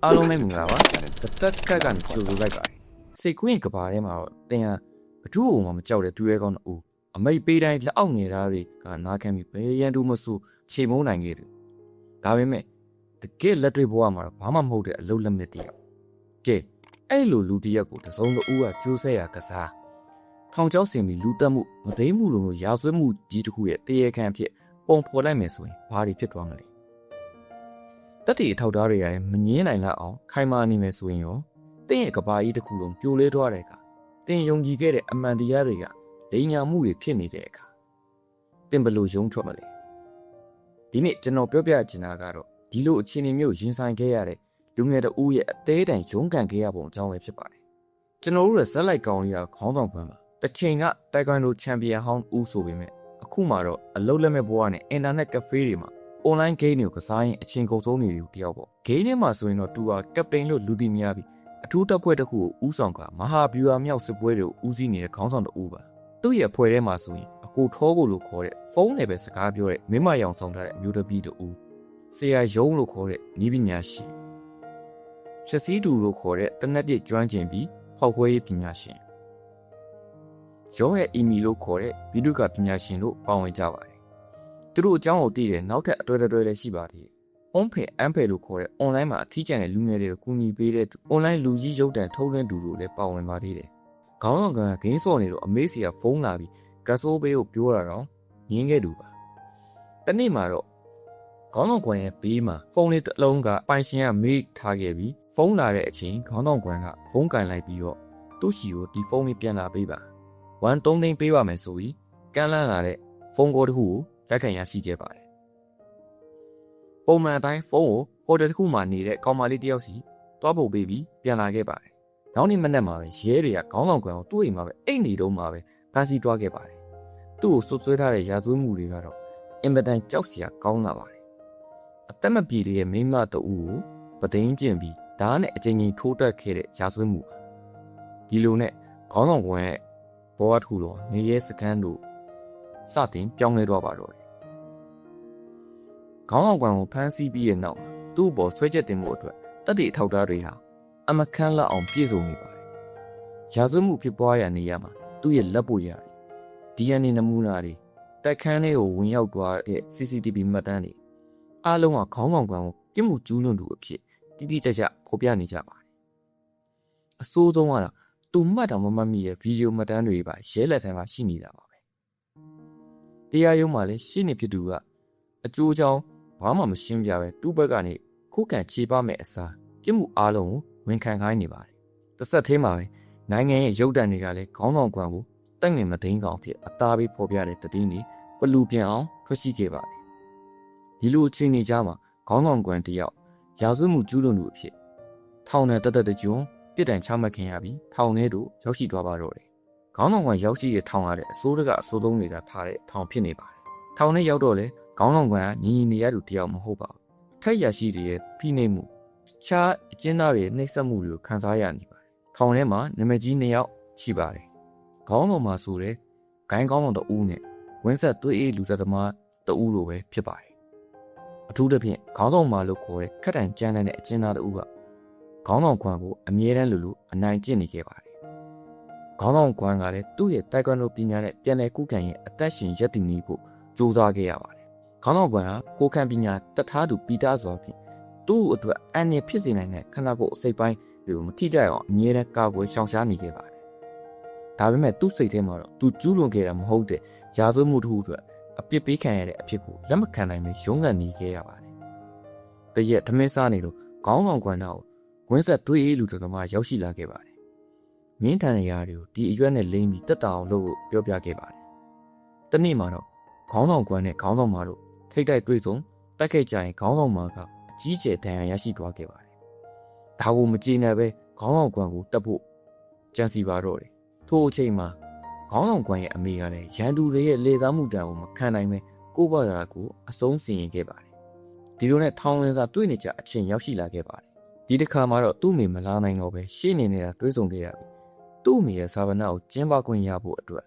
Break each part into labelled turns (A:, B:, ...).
A: အားလုံးလည်းမင်္ဂလာပါတစ်သက်ခက်ကနေကြိုဆိုလိုက်ပါတယ်စိတ်ကူးရင်ကဘာထဲမှာတော့တင်ဟာဘသူ့ကိုမှမကြောက်တဲ့သူရဲကောင်းတူအမိတ်ပေးတိုင်းလက်အောက်ငယ်သားတွေကနာခံပြီးဘယ်ရန်သူမဆိုခြေမုံနိုင်ခဲ့တယ်ဒါပေမဲ့တကယ်လက်တွေ့ဘဝမှာတော့ဘာမှမဟုတ်တဲ့အလုပ်လက်မဲ့တယောက်ကဲအဲ့လိုလူတယောက်ကိုတစုံတစ်ဦးကကျိုးဆဲရကစားထောင်ချောက်ဆင်ပြီးလူတက်မှုမသိမ်းမှုလိုမျိုးရာဇဝတ်မှုကြီးတစ်ခုရဲ့တရားခံအဖြစ်ပုံဖော်လိုက်မယ်ဆိုရင်ဘာတွေဖြစ်သွားမလဲတက်တီအထောက်သားတွေရမငင်းနိုင်လောက်အောင်ခိုင်မာနေမယ်ဆိုရင်ရောတင်းရဲ့ကဘာကြီးတစ်ခုလုံးပြိုလဲသွားတဲ့အခါတင်းယုံကြည်ခဲ့တဲ့အမှန်တရားတွေကလိမ်ညာမှုတွေဖြစ်နေတဲ့အခါတင်းဘယ်လိုယုံထွက်မလဲဒီနေ့ကျွန်တော်ပြောပြချင်တာကတော့ဒီလိုအခြေအနေမျိုးရင်ဆိုင်ခဲ့ရတဲ့လူငယ်တဦးရဲ့အသေးတိုင်ရုန်းကန်ခဲ့ရပုံအကြောင်းပဲဖြစ်ပါတယ်ကျွန်တော်တို့ရဲ့ဇက်လိုက်ကောင်လေးကခေါင်းဆောင်ပန်းမှာတစ်ချိန်ကတိုင်ကွန်ဒိုချန်ပီယံဟောင်းဦးဆိုပေမဲ့အခုမှတော့အလုံးလက်မဲ့ဘဝနဲ့အင်တာနက်ကဖေးတွေမှာ online game တွေကိုကစားရင်အချိန်ကုန်ဆုံးနေတယ်တယောက်ပေါ့ game ထဲမှာဆိုရင်တော့သူကကပတိန်လို့လူသိများပြီးအထူးတပ်ဖွဲ့တစ်ခုကိုဦးဆောင်ကမဟာဗျူဟာမြောက်စစ်ပွဲတွေကိုဦးစီးနေတဲ့ခေါင်းဆောင်တဦးပါသူ့ရဲ့အဖွဲ့ထဲမှာဆိုရင်အကိုထောကိုလို့ခေါ်တဲ့ဖုန်းနဲ့ပဲစကားပြောတဲ့မင်းမရောင်ဆောင်ထားတဲ့အမျိုးသမီးတဦးဆရာယုံလို့ခေါ်တဲ့နီးပညာရှင်ချက်စီးတူလို့ခေါ်တဲ့တနက်ပြည့်ကျွမ်းကျင်ပြီးဖောက်ခွဲရေးပညာရှင်ရောရဲ့အီမီလို့ခေါ်တဲ့ဗီဒီယိုကပညာရှင်တို့ပါဝင်ကြပါတယ်သူတို့အကြောင်းကိုသိတဲ့နောက်ထပ်အတွဲလည်းရှိပါသေးတယ်။ Onfe Ampe လို့ခေါ်တဲ့ online မှာအထီးကျန်တဲ့လူငယ်တွေကိုကူညီပေးတဲ့ online လူကြီးရုပ်တံထုတ်လွှင့်သူတို့လည်းပါဝင်ပါသေးတယ်။ခေါင်းဆောင်ကဂိမ်းစော်နေတော့အမေးစီကဖုန်းလာပြီးကတ်ဆိုးဘေးကိုပြောတာတော့ငင်းခဲ့သူပါ။တနေ့မှာတော့ခေါင်းဆောင်ကွန်ရဲ့ဘေးမှာဖုန်းလေးတစ်လုံးကပိုင်ရှင်ကမေးထားခဲ့ပြီးဖုန်းလာတဲ့အချိန်ခေါင်းဆောင်ကွန်ကဖုန်းကင်လိုက်ပြီးတော့သူ့ရှီကိုဒီဖုန်းလေးပြန်လာပေးပါ။1 3သိန်းပေးပါမယ်ဆိုပြီးကမ်းလှမ်းလာတဲ့ဖုန်းကောတစ်ခုကိုလက်ခံရရှိခဲ့ပါတယ်။ပုံမှန်အတိုင်းဖုန်းကိုဟိုတယ်တစ်ခုမှနေတဲ့ကောင်မလေးတယောက်စီတွားပို့ပေးပြီးပြန်လာခဲ့ပါတယ်။နောက်နေ့မနက်မှာပဲရဲတွေကခေါင်းဆောင်ကွန်ကိုသူ့အိမ်မှာပဲအိတ်နေတော့မှာပဲဖမ်းဆီးတွားခဲ့ပါတယ်။သူ့ကိုဆွဆွဲထားတဲ့ရာဇဝတ်မှုတွေကတော့အင်မတန်ကြောက်စရာကောင်းလာပါတယ်။အသက်မပြေတဲ့မိန်းမတဦးကိုပသိန်းကျင့်ပြီးဓာတ်နဲ့အချိန်ချင်းထိုးတက်ခဲ့တဲ့ရာဇဝတ်မှုပါ။ဒီလိုနဲ့ခေါင်းဆောင်ကွန်ရဲ့ဘောဝတ်ထူတော့နေရဲစကန်တို့စတင်ပြောင်းလဲတော့ပါတော့တယ်။ခေါင်းဆောင်ကွန်ကိုဖမ်းဆီးပြီးတဲ့နောက်သူ့အပေါ်ဆွဲချက်တင်မှုအတွက်တပ်တွေအထောက်သားတွေဟာအမခန့်လက်အောင်ပြည့်စုံနေပါတယ်။ရာဇဝတ်မှုဖြစ်ပွားရာနေရာမှာသူ့ရဲ့လက်ပွေရတယ်။ DNA နမူနာတွေတိုက်ခန်းလေးကိုဝင်ရောက်သွားတဲ့ CCTV မှတ်တမ်းတွေအားလုံးကခေါင်းဆောင်ကွန်ကိုပြစ်မှုကျူးလွန်သူအဖြစ်တိတိကျကျဖော်ပြနေကြပါတယ်။အဆိုးဆုံးကတော့သူမှတ်တော်မမှတ်မိရဲ့ဗီဒီယိုမှတ်တမ်းတွေပါရဲလက်ထဲမှာရှိနေတာပါပဲ။တရားရုံးမှာလည်းရှင်းနေဖြစ်သူကအကျိုးကြောင့်ဘာမှမရှင်းပြပဲသူ့ဘက်ကနေခုခံခြေပမဲ့အစားပြစ်မှုအားလုံးကိုဝန်ခံခိုင်းနေပါတယ်။တစ်ဆက်သေးမှာပဲနိုင်ငံရဲ့ရုပ်တံတွေကလည်းခေါင်းဆောင်ကွန်ကိုတက်ငင်မသိန်းကောင်ဖြစ်အသားပေးဖော်ပြတဲ့တည်င်းတွေပလူပြန်အောင်ထွက်ရှိခဲ့ပါတယ်။ဒီလိုအခြေအနေကြားမှာခေါင်းဆောင်ကွန်တယောက်ရာဇဝတ်မှုကျူးလွန်သူအဖြစ်ထောင်ထဲတကြွပြစ်ဒဏ်ချမှတ်ခင်ရပြီးထောင်ထဲသို့ရောက်ရှိသွားပါတော့တယ်။ခေါင်းဆောင်ကွန်ရောက်ရှိတဲ့ထောင်ရတဲ့အစိုးရကအစိုးသုံးနေတာထားတဲ့ထောင်ဖြစ်နေပါတယ်။ထောင်ထဲရောက်တော့လေခေါင်းဆောင်ကွန်ကညီနေရသူတယောက်မဟုတ်ပါဘူး။ထက်ရရှိတဲ့ဖိနှိပ်မှုတခြားအကျဉ်းသားတွေနှိပ်စက်မှုတွေကိုခံစားရနေပါတယ်။ထောင်ထဲမှာနာမည်ကြီး2ယောက်ရှိပါတယ်။ခေါင်းဆောင်မှာဆိုတဲ့ဂိုင်းခေါင်းဆောင်တဦးနဲ့ဝင်းဆက်သွေးအေးလူသက်သမားတဦးလိုပဲဖြစ်ပါတယ်။အထူးသဖြင့်ခေါင်းဆောင်မှာလို့ခေါ်တဲ့ခက်တန်ကြမ်းတဲ့အကျဉ်းသားတဦးကခေါင်းဆောင်ကွန်ကိုအမြဲတမ်းလိုအနိုင်ကျင့်နေခဲ့ပါတယ်။ခေါင်းဆောင်ကွန်ကလည်းသူ့ရဲ့တိုင်ကွန်ဒိုပညာနဲ့ပြန်လည်ကုခံရဲ့အသက်ရှင်ရပ်တည်နေဖို့ကြိုးစားခဲ့ရပါတယ်။ခေါင်းဆောင်ကွန်ကကိုခံပညာတတ်ထားသူပီတာစွာဖြင့်သူ့အတွက်အန္တရာယ်ဖြစ်စေနိုင်တဲ့ခန္ဓာကိုယ်အစိတ်ပိုင်းတွေကိုမထိကြအောင်အမြဲတမ်းကာကွယ်ရှောင်ရှားနေခဲ့ပါတယ်။ဒါပေမဲ့သူ့စိတ်ထဲမှာတော့သူကျူးလွန်ခဲ့တာမဟုတ်တဲ့ရာဇဝတ်မှုတစ်ခုအတွက်အပြစ်ပေးခံရတဲ့အဖြစ်ကိုလက်မခံနိုင်ပဲရုန်းကန်နေခဲ့ရပါတယ်။တရက်ထမင်းစားနေလို့ခေါင်းဆောင်ကွန်တော့ဝင်းဆက်သွေးအေးလူတော်မှာရောက်ရှိလာခဲ့ပါတယ်။မင်းထန်ရာတွေကိုဒီအရွက်နဲ့လိမ့်ပြီးတက်တာအောင်လို့ပြောပြခဲ့ပါတယ်။တနေ့မှာတော့ခေါင်းဆောင်ကွန်နဲ့ခေါင်းဆောင်မတို့ထိတ်တိုက်တွေ့ဆုံတိုက်ခိုက်ကြရင်ခေါင်းဆောင်မကအကြီးကျယ်ဒဏ်ရာရရှိသွားခဲ့ပါတယ်။ဒါကိုမကျေနပ်ပဲခေါင်းဆောင်ကွန်ကိုတက်ဖို့ကြံစီပါတော့တယ်။ထို့အချိန်မှာခေါင်းဆောင်ကွန်ရဲ့အမေကလည်းရန်သူတွေရဲ့လေသားမှုတံကိုမခံနိုင်ပဲကိုယ့်ဘာသာကိုအဆုံးစီရင်ခဲ့ပါတယ်။ဒီလိုနဲ့ထောင်ဝင်စာတွေ့နေကြအချိန်ရောက်ရှိလာခဲ့ပါတယ်။ဒီတစ်ခါမှာတော့သူ့အမေမလာနိုင်တော့ပဲရှေ့နေနေတာတွေးဆုံခဲ့ရပြီ။သူ့အမေရဲ့ဇာဝနာကိုကျင်းပခွင့်ရဖို့အတွက်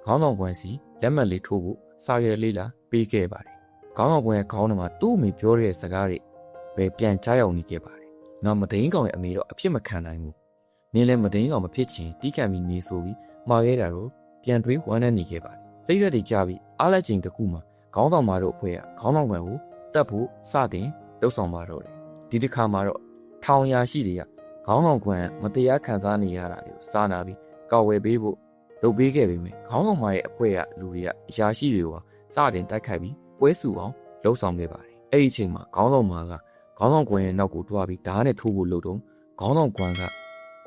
A: ခေါင်းဆောင်ကွန်စီလက်မှတ်လေးထိုးဖို့စာရွက်လေးလာပေးခဲ့ပါတယ်။ခေါင်းဆောင်ကွန်ရဲ့ခေါင်းထဲမှာသူ့အမေပြောတဲ့စကားတွေပဲပြန်ကြားရောက်နေခဲ့ပါတယ်။ ငါမသိန်းကောင်ရဲ့အမေတော့အဖြစ်မခံနိုင်ဘူးနင်းလည်းမသိန်းကောင်မဖြစ်ချင်တီးခံပြီးနေဆိုပြီးမှာခဲ့တာတော့ပြန်တွေးဝမ်းနဲ့နေခဲ့ပါတယ်စိတ်ရက်တွေကြပြီးအားလက်ချိန်တစ်ခုမှခေါင်းဆောင်မတို့အဖွဲ့ကခေါင်းဆောင်ကွယ်ကိုတက်ဖို့စတင်လှုပ်ဆောင်ပါတော့တယ်ဒီတစ်ခါမှာတော့ထောင်ရာရှိတွေကခေါင်းဆောင်ကွယ်မတရားခံစားနေရတာတွေကိုစားနာပြီးကောက်ဝယ်ပေးဖို့လုပ်ပေးခဲ့ပေမဲ့ခေါင်းဆောင်မရဲ့အဖွဲ့ကလူတွေကအရာရှိတွေကစတင်တိုက်ခိုက်ပြီးပွဲစုအောင်လှုပ်ဆောင်ခဲ့ပါတယ်အဲ့ဒီအချိန်မှာခေါင်းဆောင်မကခေါင်းဆောင်ကွယ်ရဲ့နောက်ကိုတွားပြီးဓာတ်နဲ့ထိုးဖို့လုပ်တော့ခေါင်းဆောင်ကွယ်က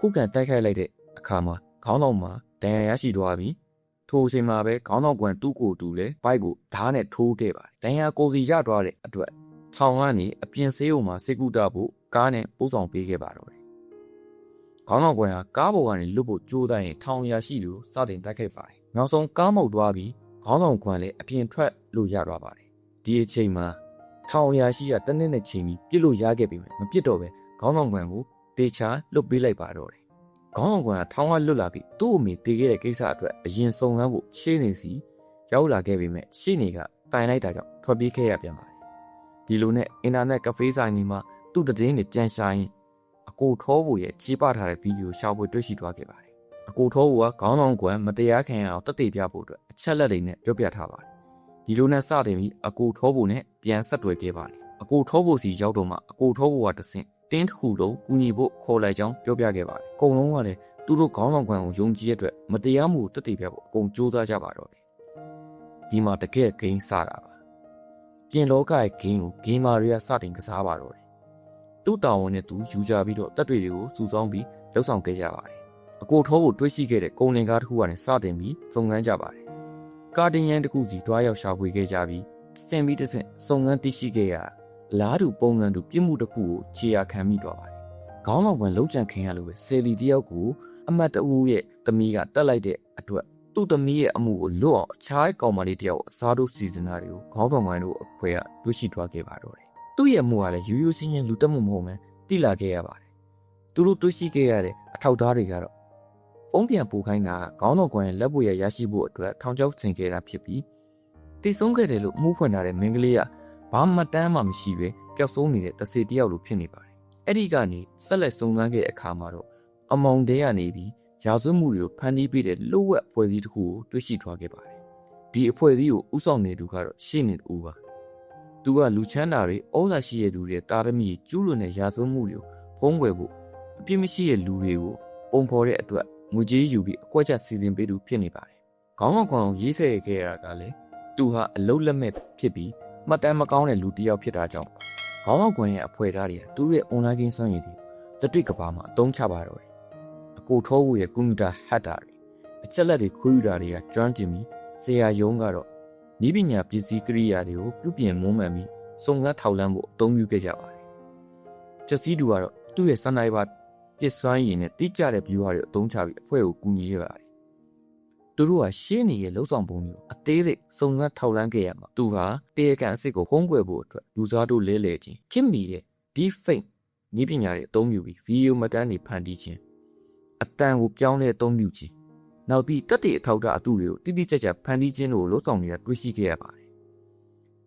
A: ခုခံတိုက်ခိုက်လိုက်တဲ့အခါမှာခေါင်းဆောင်မဒဏ်ရာရရှိသွားပြီးထိုအချိန်မှာပဲခေါင်းဆောင်ကွယ်သူ့ကိုယ်တူလဲဘိုက်ကိုဓာတ်နဲ့ထိုးခဲ့ပါတယ်ဒဏ်ရာကိုစီရသွားတဲ့အတွက်ထောင်ကနေအပြင်ဆေးရုံမှာစေကူတာဖို့ကားနဲ့ပို့ဆောင်ပေးခဲ့ပါတော့တယ်ခေါင်းဆောင်ကွယ်ဟာကားပေါ်ကနေလွတ်ဖို့ကြိုးတိုင်းထောင်ရရှိသူစတင်တိုက်ခိုက်ပါတယ်နောက်ဆုံးကားမောက်သွားပြီးခေါင်းဆောင်ကွယ်လည်းအပြင်ထွက်လို့ရသွားပါတယ်ဒီအချိန်မှာထောင်ရရှိကတနည်းနဲ့ချိန်ပြီးပြစ်လို့ရခဲ့ပြီမပြစ်တော့ပဲခေါင်းဆောင်ကွယ်ကိုတေချာလွတ်ပေးလိုက်ပါတော့တယ်ခေါင်းဆောင်ကွယ်ကထောင်ကလွတ်လာပြီးသူ့အမေတေခဲ့တဲ့ကိစ္စအတွက်အရင်စုံစမ်းဖို့ရှေ့နေစီရောက်လာခဲ့ပေမဲ့ရှေ့နေကတိုင်လိုက်တာကြောင့်ထွက်ပြေးခဲ့ရပြန်ပါတယ်ဒီလိုနဲ့အင်တာနက်ကဖေးဆိုင်ကြီးမှာသူ့တည်င်းတွေပြန်ရှာရင်အကိုထောဖို့ရဲ့ခြေပထားတဲ့ဗီဒီယိုရှာဖွေတွေ့ရှိသွားခဲ့ပါတယ်အကိုထောဖို့ကခေါင်းဆောင်ကွယ်မတရားခံရအောင်တက်တေပြဖို့အတွက်အချက်လက်တွေနဲ့ပြောပြထားပါတယ်ဒီလိုနဲ့စတင်ပြီးအကိုထောဖို့နဲ့ပြန်ဆက်တွယ်ခဲ့ပါတယ်အကိုထောဖို့စီရောက်တော့မှအကိုထောဖို့ကတဆင့်တင်းတစ်ခုလုံးကူညီဖို့ခေါ်လိုက်ကြောင်းပြောပြခဲ့ပါတယ်အကုန်လုံးကလည်းသူတို့ခေါင်းဆောင်ကွယ်ကိုယုံကြည်ရတဲ့အတွက်မတရားမှုတက်တေပြဖို့အကုန်ကြိုးစားကြပါတော့တယ်ဒီမှာတကယ်ဂိမ်းစတာပါပြင်လောကရဲ့ဂိမ်းကိုဂိမ်းမာတွေကစတင်ကစားပါတော့တယ်သူ့တာဝန်နဲ့သူယူကြပြီးတော့တက်တွေကိုစုဆောင်းပြီးလှုပ်ဆောင်ခဲ့ကြပါတယ်အကိုထောဖို့တွေးရှိခဲ့တဲ့ကုန်လင်ကားတစ်ခုကနေစတင်ပြီးစုံစမ်းကြပါတယ်ကာတင်ရန်တစ်ခုစီတွားရောက်ရှာဖွေခဲ့ကြပြီးစင်ပြီးတစ်ဆင့်စုံစမ်းသိရှိခဲ့ရလားတူပုံစံတူပြစ်မှုတစ်ခုကိုခြေရာခံမိသွားပါတယ်ခေါင်းဆောင်ကွယ်လုံးချန်ခင်ရလို့ပဲဆယ်လီတယောက်ကိုအမတ်တဦးရဲ့သမီးကတက်လိုက်တဲ့အတွက်သူ့သမီးရဲ့အမှုကိုလွတ်အောင်အခြားကောင်မလေးတယောက်အစားတို့စီစဉ်တာတွေကိုခေါင်းဆောင်ကွယ်တို့အဖွဲ့ကတွေ့ရှိသွားခဲ့ပါတော့တယ်သူ့ရဲ့အမှုကလည်းရိုးရိုးစင်းစင်းလူတက်မှုမဟုတ်မှန်းသိလာခဲ့ရပါတယ်သူတို့တွေ့ရှိခဲ့ရတဲ့အထောက်အထားတွေကတော့ဖုန်းပြန်ပို့ခိုင်းတာခေါင်းဆောင်ကွယ်ရဲ့လက်ပွေရရှိဖို့အတွက်ထောင်ချောက်ဆင်ခဲ့တာဖြစ်ပြီးတိတ်ဆုံးခဲ့တယ်လို့မှုဖွင့်ထားတဲ့မင်းကလေးကဘာမှတမ်းမှမရှိပဲပျောက်ဆုံးနေတဲ့တစေတယောက်လိုဖြစ်နေပါတယ်အဲ့ဒီကနေဆက်လက်စုံစမ်းခဲ့တဲ့အခါမှာတော့အမောင်တဲကနေပြီးရာဇဝတ်မှုတွေကိုဖန်တီးပေးတဲ့လှုပ်ဝက်အဖွဲ့အစည်းတစ်ခုကိုတွေ့ရှိသွားခဲ့ပါတယ်ဒီအဖွဲ့အစည်းကိုဥဆောင်နေသူကတော့ရှေ့နေတူပါသူကလူချမ်းသာတွေဩဇာရှိတဲ့သူတွေတာသမီကျူးလွန်တဲ့ရာဇဝတ်မှုတွေကိုဖုံးကွယ်ဖို့အပြစ်မရှိတဲ့လူတွေကိုပုံဖော်တဲ့အတွက်ငွေကြေးယူပြီးအကွက်ချက်စီစဉ်ပေးသူဖြစ်နေပါတယ်ခေါင်းကောင်ရေးထည့်ခဲ့ရတာကလည်းသူဟာအလုတ်လက်မဲ့ဖြစ်ပြီးမှတ်တမ်းမကောင်းတဲ့လူတစ်ယောက်ဖြစ်တာကြောင့်ခေါင်းကောင်ရဲ့အဖွဲ့သားတွေကသူတို့ရဲ့ online game စွမ်းရည်တွေလက်တွေ့ကဘာမှာအသုံးချပါတော့တယ်အကိုထောဖို့ရဲ့ကွန်ပျူတာဟက်တာတွေအချက်လက်တွေခွဲယူတာတွေကကျွမ်းကျင်ပြီးဆရာယုံကတော့ဤပညာပစ္စည်းကိရိယာတွေကိုပြုပြင်မွမ်းမံပြီးစုံစမ်းထောက်လှမ်းဖို့အသုံးပြုခဲ့ကြပါတယ်ချက်စီးသူကတော့သူ့ရဲ့စနိုက်ပါပစ်စွမ်းရည်နဲ့တိကျတဲ့ view တွေအသုံးချပြီးအဖွဲ့ကိုကူညီခဲ့ပါတယ်သူတို့ကရှင်းနေရဲ့လှုပ်ဆောင်ပုံတွေကိုအသေးစိတ်စုံစမ်းထောက်လှမ်းခဲ့ရမှာသူဟာတရားခံအစ်စ်ကိုဖုံးကွယ်ဖို့အတွက်လူစားတို့လဲလှယ်ခြင်းခင်မီတဲ့ deep fake ဤပညာတွေအသုံးပြုပြီးဗီဒီယိုမှတ်တမ်းတွေဖန်တီးခြင်းအတန်ကိုပြောင်းလဲအသုံးပြုခြင်းနောက်ပြီးတက်တဲ့အထောက်အတူတွေကိုတိတိကျကျဖန်တီးခြင်းတို့လှုပ်ဆောင်နေတာတွေ့ရှိခဲ့ရပါတယ်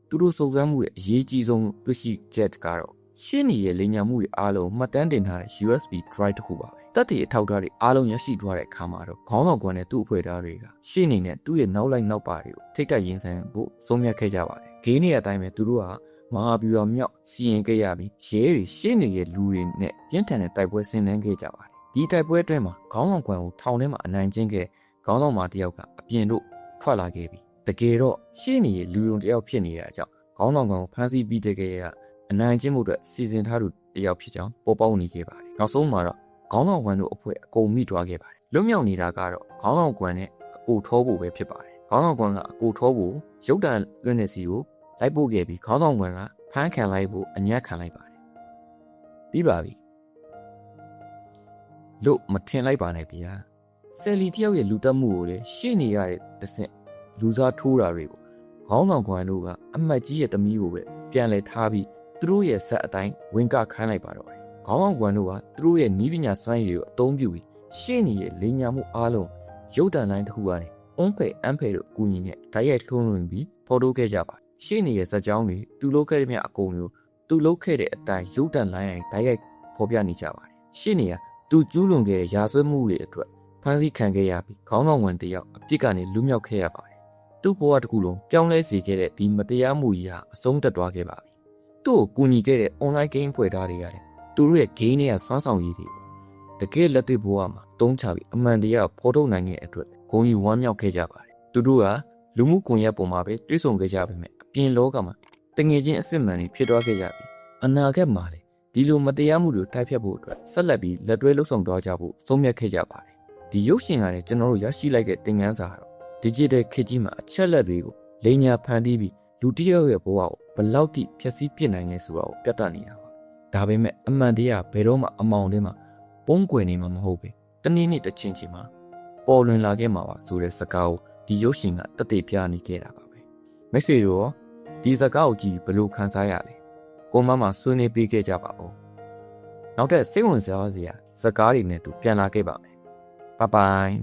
A: သူတို့စုံစမ်းမှုရဲ့အရေးကြီးဆုံးတွေ့ရှိချက်ကတော့ရှင်းနေရဲ့လိညာမှုတွေအားလုံးမှတ်တမ်းတင်ထားတဲ့ USB drive တစ်ခုပါပဲတက်တဲ့အထောက်အထားတွေအားလုံးရရှိသွားတဲ့အခါမှာတော့ခေါင်းဆောင်ကွယ်နဲ့သူ့အဖွဲ့သားတွေကရှင်းနေနဲ့သူ့ရဲ့နောက်လိုက်နောက်ပါတွေကိုထိတ်တက်ရင်ဆိုင်ဖို့ဆုံးဖြတ်ခဲ့ကြပါတယ်ဂိမ်းတွေအတိုင်းပဲသူတို့ကမဟာဗျူဟာမြောက်စီရင်ခဲ့ရပြီးရဲတွေရှင်းနေရဲ့လူတွေနဲ့ပြင်းထန်တဲ့တိုက်ပွဲဆင်နွှဲခဲ့ကြပါတယ်ဒီတိုက်ပွဲအတွင်းမှာခေါင်းဆောင်ကွယ်ကိုထောင်ထဲမှာအနိုင်ကျင့်ခဲ့ခေါင်းဆောင်မတယောက်ကအပြင်တို့ထွက်လာခဲ့ပြီးတကယ်တော့ရှင်းနေရဲ့လူယုံတယောက်ဖြစ်နေရတဲ့အကြောင်းခေါင်းဆောင်ကွယ်ကိုဖမ်းဆီးပြီးတဲ့ခဲ့ရအနိုင်ကျင့်မှုအတွက်စီစဉ်ထားသူတယောက်ဖြစ်ကြောင်းပေါ်ပေါက်နေခဲ့ပါတယ်နောက်ဆုံးမှာတော့ခေါင်းဆောင်ကွယ်တို့အဖွဲ့အကုန်မိသွားခဲ့ပါတယ်လွတ်မြောက်နေတာကတော့ခေါင်းဆောင်ကွယ်နဲ့အကိုထောဖို့ပဲဖြစ်ပါတယ်ခေါင်းဆောင်ကွယ်ကအကိုထောဖို့ရုပ်တံလွတ်နေစီကိုလိုက်ပို့ခဲ့ပြီးခေါင်းဆောင်ကွယ်ကဖမ်းခံလိုက်ဖို့အညံ့ခံလိုက်ပါတယ်ပြီးပါပြီလို့မထင်လိုက်ပါနဲ့ဗျာဆယ်လီတယောက်ရဲ့လူတက်မှုကိုလည်းရှေ့နေရတဲ့တဆင့်လူစားထိုးတာတွေကိုခေါင်းဆောင်ကွယ်တို့ကအမတ်ကြီးရဲ့သမီးကိုပဲပြန်လဲထားပြီးသူတို့ရဲ့ဆက်အတိုင်းဝင်ကခိုင်းလိုက်ပါတော့တယ်ခေါင်းဆောင်ကွယ်တို့ကသူတို့ရဲ့နီးပညာစွမ်းရည်တွေကိုအသုံးပြုပြီးရှေ့နေရဲ့လိညာမှုအားလုံးရုပ်တံတိုင်းတစ်ခုကနေအွန်ဖေအန်ဖေတို့အကူအညီနဲ့ဓာတ်ရိုက်ထွန်းလွှင့်ပြီးဖော်ထုတ်ခဲ့ကြပါရှေ့နေရဲ့ဇာတ်ကြောင်းတွေသူလုပ်ခဲ့တဲ့မြအကုန်မျိုးသူလုပ်ခဲ့တဲ့အတိုင်းရုပ်တံလိုင်းရိုင်းဓာတ်ရိုက် ဖော်ပြနေကြပါတယ်ရှင်းနေရသူကျူးလွန်ခဲ့တဲ့ရာဇဝတ်မှုတွေအတွက်ဖမ်းဆီးခံခဲ့ရပြီးခေါင်းဆောင်ဝင်တယောက်အပြစ်ကနေလွတ်မြောက်ခဲ့ရပါတယ်သူ့ဘဝတစ်ခုလုံးပြောင်းလဲစေခဲ့တဲ့ဒီမတရားမှုကြီးဟာအဆုံးသတ်သွားခဲ့ပါပြီသူ့ကိုကူညီခဲ့တဲ့ online game ဖွဲ့သားတွေရတယ်သူတို့ရဲ့ game တွေကစွမ်းဆောင်ရည်တွေတကယ်လက်တွေ့ဘဝမှာတုံးချပြီးအမှန်တရားဖော်ထုတ်နိုင်တဲ့အတွက်ဂုဏ်ယူဝမ်းမြောက်ခဲ့ကြပါတယ်သူတို့ကလူမှုကွန်ရက်ပေါ်မှာပဲတွေ့ဆုံခဲ့ကြပေမဲ့အပြင်လောကမှာတငယ်ချင်းအစ်စ်မှန်တွေဖြစ်သွားခဲ့ကြပြီးအနာဂတ်မှာလေဒီလိုမတရားမှုတွေတိုက်ဖြတ်ဖို့အတွက်ဆက်လက်ပြီးလက်တွဲလှုပ်ဆောင်သွားကြဖို့ဆုံးဖြတ်ခဲ့ကြပါတယ်ဒီရုပ်ရှင်ကလည်းကျွန်တော်တို့ရရှိလိုက်တဲ့သင်ခန်းစာကတော့ digital ခေတ်ကြီးမှာအချက်လက်တွေကိုလိမ်ညာဖန်တီးပြီးလူတစ်ယောက်ရဲ့ဘဝကိုဘယ်လောက်ထိဖျက်ဆီးပစ်နိုင်လဲဆိုတာကိုပြသနေတာပါဒါပေမဲ့အမှန်တရားဘယ်တော့မှအမောင်ထဲမှာပုံကွယ်နေမှာမဟုတ်ပဲတနေ့နေ့တစ်ချင်းချင်းမှာပေါ်လွင်လာခဲ့မှာပါဆိုတဲ့စကားကိုဒီရုပ်ရှင်ကတက်တည်ပြနေခဲ့တာပါပဲမိတ်ဆွေတို့ရောဒီစကားကိုကြည့်ဘယ်လိုခံစားရလဲကိုမမဆွေးနွေးပေးခဲ့ကြပါဦးနောက်ထပ်စိတ်ဝင်စားစရာစကားတွေနဲ့တူပြန်လာခဲ့ပါမယ်ဘိုင်ဘိုင်